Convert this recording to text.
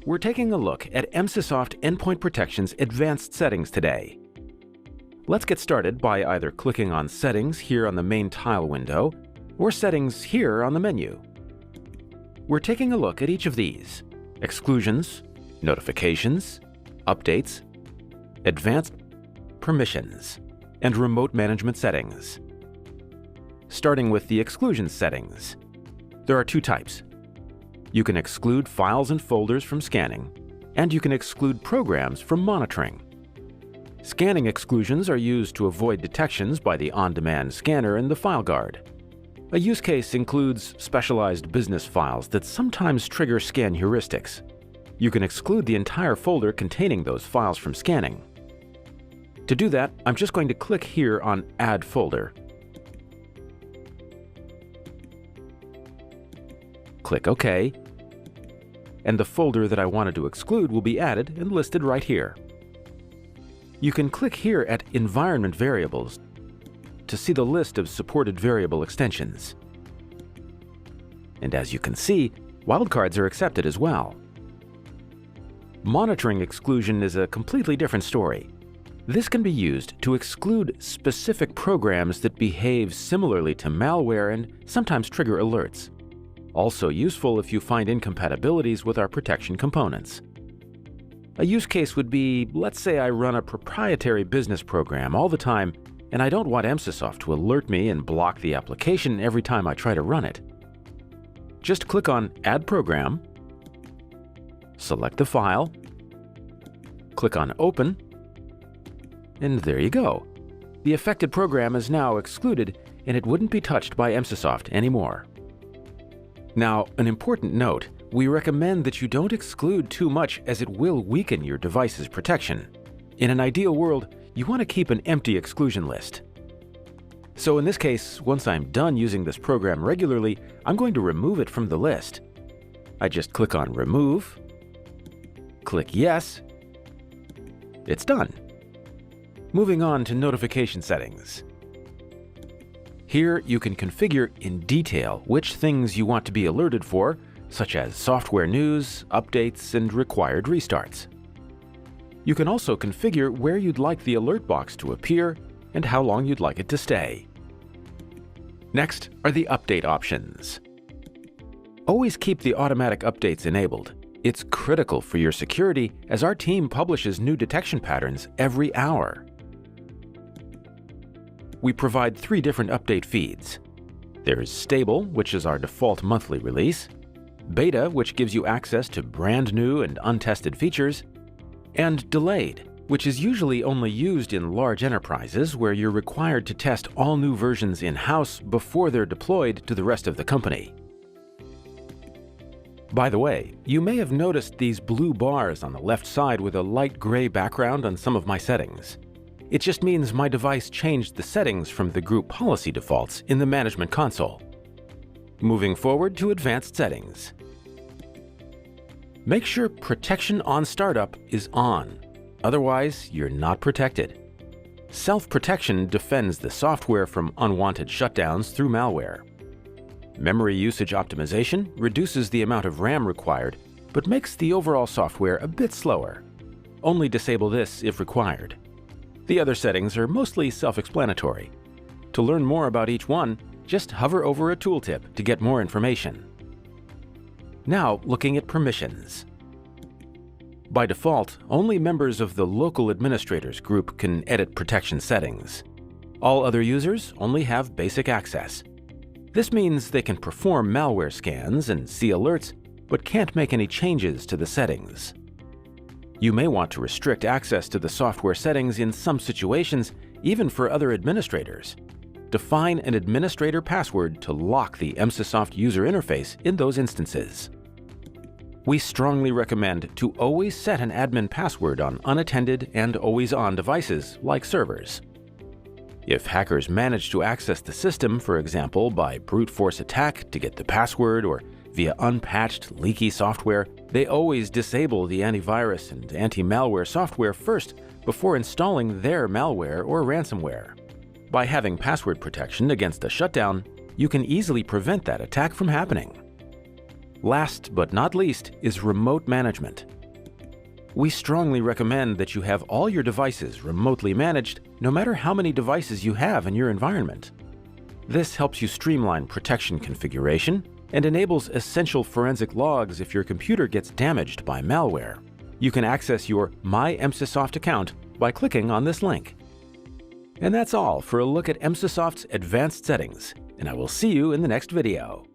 We're taking a look at Emsisoft Endpoint Protection's advanced settings today. Let's get started by either clicking on Settings here on the main tile window or Settings here on the menu. We're taking a look at each of these: exclusions, notifications, updates, advanced permissions, and remote management settings. Starting with the exclusion settings. There are two types. You can exclude files and folders from scanning, and you can exclude programs from monitoring. Scanning exclusions are used to avoid detections by the on-demand scanner and the file guard. A use case includes specialized business files that sometimes trigger scan heuristics. You can exclude the entire folder containing those files from scanning. To do that, I'm just going to click here on Add Folder. Click OK, and the folder that I wanted to exclude will be added and listed right here. You can click here at Environment Variables to see the list of supported variable extensions. And as you can see, wildcards are accepted as well. Monitoring exclusion is a completely different story. This can be used to exclude specific programs that behave similarly to malware and sometimes trigger alerts. Also useful if you find incompatibilities with our protection components. A use case would be, let's say I run a proprietary business program all the time and I don't want Emsisoft to alert me and block the application every time I try to run it. Just click on Add Program, select the file, click on Open, and there you go. The affected program is now excluded and it wouldn't be touched by Emsisoft anymore. Now, an important note, we recommend that you don't exclude too much as it will weaken your device's protection. In an ideal world, you want to keep an empty exclusion list. So in this case, once I'm done using this program regularly, I'm going to remove it from the list. I just click on Remove, click Yes, it's done. Moving on to notification settings. Here you can configure in detail which things you want to be alerted for, such as software news, updates, and required restarts. You can also configure where you'd like the alert box to appear and how long you'd like it to stay. Next are the update options. Always keep the automatic updates enabled. It's critical for your security as our team publishes new detection patterns every hour. We provide 3 different update feeds. There's Stable, which is our default monthly release, Beta, which gives you access to brand new and untested features, and Delayed, which is usually only used in large enterprises where you're required to test all new versions in-house before they're deployed to the rest of the company. By the way, you may have noticed these blue bars on the left side with a light gray background on some of my settings. It just means my device changed the settings from the group policy defaults in the management console. Moving forward to advanced settings. Make sure Protection on Startup is on, otherwise you're not protected. Self-protection defends the software from unwanted shutdowns through malware. Memory usage optimization reduces the amount of RAM required, but makes the overall software a bit slower. Only disable this if required. The other settings are mostly self-explanatory. To learn more about each one, just hover over a tooltip to get more information. Now, looking at permissions. By default, only members of the local administrators group can edit protection settings. All other users only have basic access. This means they can perform malware scans and see alerts, but can't make any changes to the settings. You may want to restrict access to the software settings in some situations, even for other administrators. Define an administrator password to lock the Emsisoft user interface in those instances. We strongly recommend to always set an admin password on unattended and always-on devices like servers. If hackers manage to access the system, for example, by brute force attack to get the password or via unpatched, leaky software, they always disable the antivirus and anti-malware software first before installing their malware or ransomware. By having password protection against a shutdown, you can easily prevent that attack from happening. Last but not least is remote management. We strongly recommend that you have all your devices remotely managed, no matter how many devices you have in your environment. This helps you streamline protection configuration and enables essential forensic logs if your computer gets damaged by malware. You can access your My Emsisoft account by clicking on this link. And that's all for a look at Emsisoft's advanced settings, and I will see you in the next video.